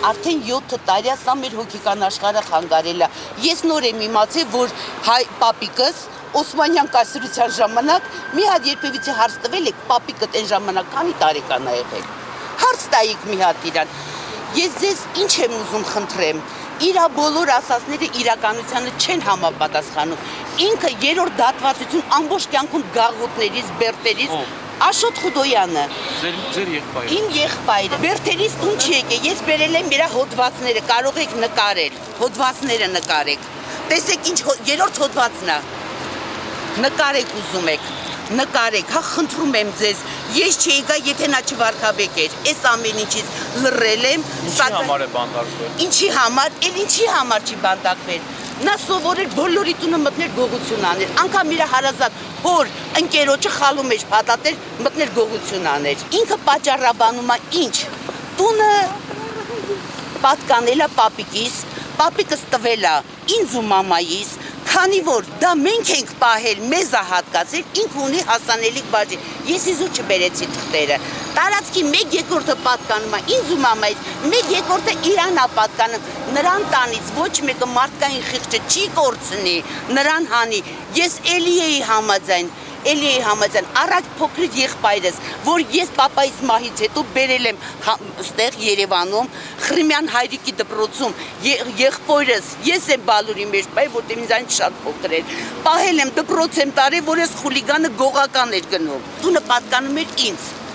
Արդեն 7 տարի սա մեր հոգեկան աշխարհը խանգարել է։ Ես նոր եմ իմացել, որ հայ պապիկս Օսմանյան կայսրության ժամանակ մի հատ երբևիցե հարց տվել եք, պապիկդ այն ժամանակ քանի տարեկան ա եղել։ Հարց տայիք մի հատ իրան։ Ես ձեզ ինչ եմ ուզում խնդրեմ։ Իրա բոլոր ասածները իրականությանը չեն համապատասխանում։ Ինքը երրորդ դատվածություն ամբողջ կյանքում գաղութներից, բերտերից Աշոտ Խուդոյանը։ Ձեր եղբայրը։ Իմ եղբայրը։ Բերտերից տուն չի եկել։ Ես բերել եմ իր հոդվածները, կարող եք նկարել։ Հոդվածները նկարեք։ Տեսեք ինչ երրորդ հոդվածն է։ Նկարեք ուզում եք։ Նկարեք, հա խնդրում եմ ձեզ։ Ես չէի գա, եթե նա չվարքաբեկ էր։ Այս ամեն ինչից լռել եմ, Ինչի համար է բանտարկվել։ Ինչի համար, ինչի համար չի բանտարկվել։ Նա սովորել բոլորի տունը մտներ գողություն աներ, անգամ իր հարազատ հոր ընկերոջը խալու մեջ փաթաթեր մտներ գողություն աներ։ Ինքը պատճառաբանում է ինչ։ Տունը պատկանել է պապիկիս, պապիկս տվել է ինձ ու մամայիս, քանի որ դա մենք ենք պահել, մեզ է հատկացել, ինքը ունի հասանելիք բաժի։ Ես իզու չբերեցի թղթերը։ Տարածքի 1/2-ը պատկանում է ինձ ու մամայից, 1/2-ը իրան է պատկանում։ Նրան տանից ոչ մեկը մարդկային խիղճը չի կորցնի, նրան հանի։ Ես էլի էի համաձայն, առաջ փոքրիկ եղբայրս, որ ես պապայից մահից հետո բերել եմ ստեղ Երևանում, Խրիմյան հայրիկի դպրոցում, եղբայրս, ես եմ բալուրի մեջ բայ, որտեղ ինձ այն շատ փոքր էր, պահել եմ դպրոց եմ տարել, որ ես խուլիգանը գողական էր գնում։ Տունը պատկանում էր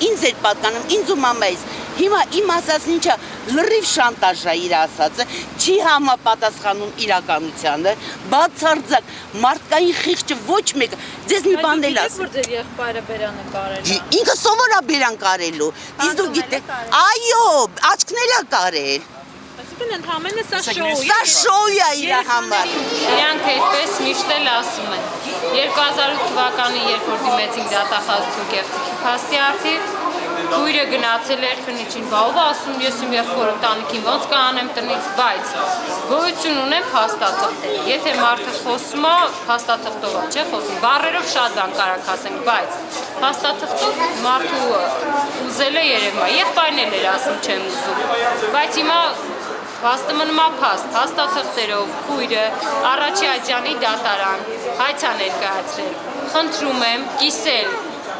ինձ էր պատկանում, ինձ ու մամայից։ Հիմա իմ ասածն ինչա, լրիվ շանտաժ է իր ասածը, չի համապատասխանում իրականությանը, բացարձակ մարդկային խիղճը ոչ մեկը, ձեզ մի բան էլ ասեմ։ Որ ձեր եղբայրը բերանը կարել է։ Ինքը սովոր է բերան կարելու։ Իսկ դու գիտեք, այո, աչքն էլ է կարել։ Այսինքն ընդհանրապես սա շոու է։ Սա շոու է իր համար։ Իրանք այդպես միշտ էլ ասում են։ 2008 թվականին, երբ որ դիմեցին դատախազություն Գեղեցիկի փաստի առթիվ, քույրը գնացել էր քննիչին, բա ով ասում, ես իմ եղբորը տանիքին ոնց կանեմ տնից, բայց գոյություն ունեն փաստաթղթեր։ Եթե մարդը խոսում է, փաստաթղթով է, չէ՞ խոսում, բառերով շատ բան կարակ ասենք, բայց փաստաթղթով մարդու ուզել է երևում է, եղբայրն էլ էր ասում չեմ ուզում, բայց հիմա փաստը մնում է փաստաթղթերով, քույրը Առաջի Ատյանի դատարան հայց է ներկայացրել, խնդրում եմ կիսել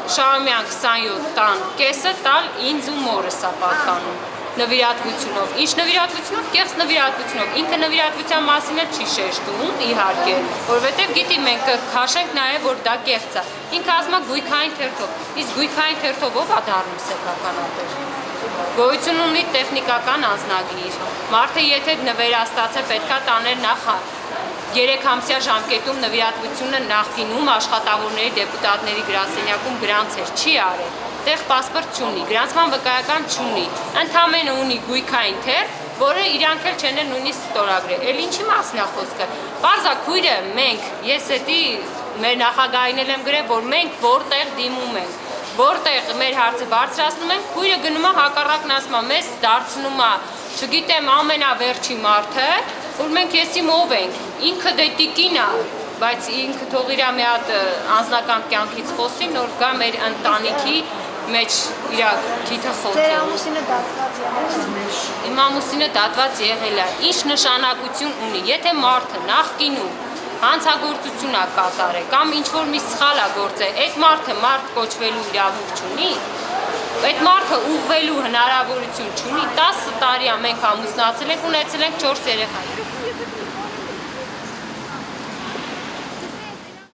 Շահումյան 27 տան կեսը տալ ինձ ու մորս է պատկանում նվիրատվությունով, ինչ նվիրատվությունով, կեղծ նվիրատվությունով, ինքը նվիրատվության մասին էլ չի շեշտում, իհարկե, որովհետև գիտի մենք քաշենք նաև որ դա կեղծ է, ինքը ասում է գույքային թերթով, իսկ գույքային թերթով ով է դառնում սեփականատեր։ Գոյություն ունի տեխնիկական անձնագիր, մարդը եթե նվերաստաց է պետքա տաներ նախ 3 ամսյա ժամկետում նվիրատվությունը նախկինում աշխատավորների դեպուտատների գրասենյակում գրանցեր չի արել, տեղ պասպորտ չունի, գրանցման վկայական չունի, ընդամենը ունի գույքային թերթ, որը իրանք էլ չեն նույնիսկ ստորագրել, էլ ինչի մասն է խոսքը, պարզա քույրը մենք, ես էդի մեր նախագահին եմ գրել, որ մենք որտեղ դիմում ենք, որտեղ մեր հարցը բարձրացնում ենք, քույրը գնում է հակառակն ասում է, մեզ դարձնում է, չգիտեմ ամենավերջի մարդը, որ մենք եսիմ ով ենք, ինքը դե տիկին է, բայց ինքը թող իր մի հատ անձնական կյանքից խոսի, նոր գա մեր ընտանիքի մեջ իր քիթը խոսի։ Ձեր ամուսինը դատված եղել է։ Իմ ամուսինը դատված եղել է, ինչ նշանակություն ունի, եթե մարդը նախկինում հանցագործություն է կատարել կամ ինչ-որ մի սխալ է գործել, այդ մարդը մարդ կոչվելու իրավունք չունի, այդ մարդը ուղղվելու հնարավորություն չունի, 10 տարի է մենք ամուսնացել ենք, ունեցել ենք 4 երեխա։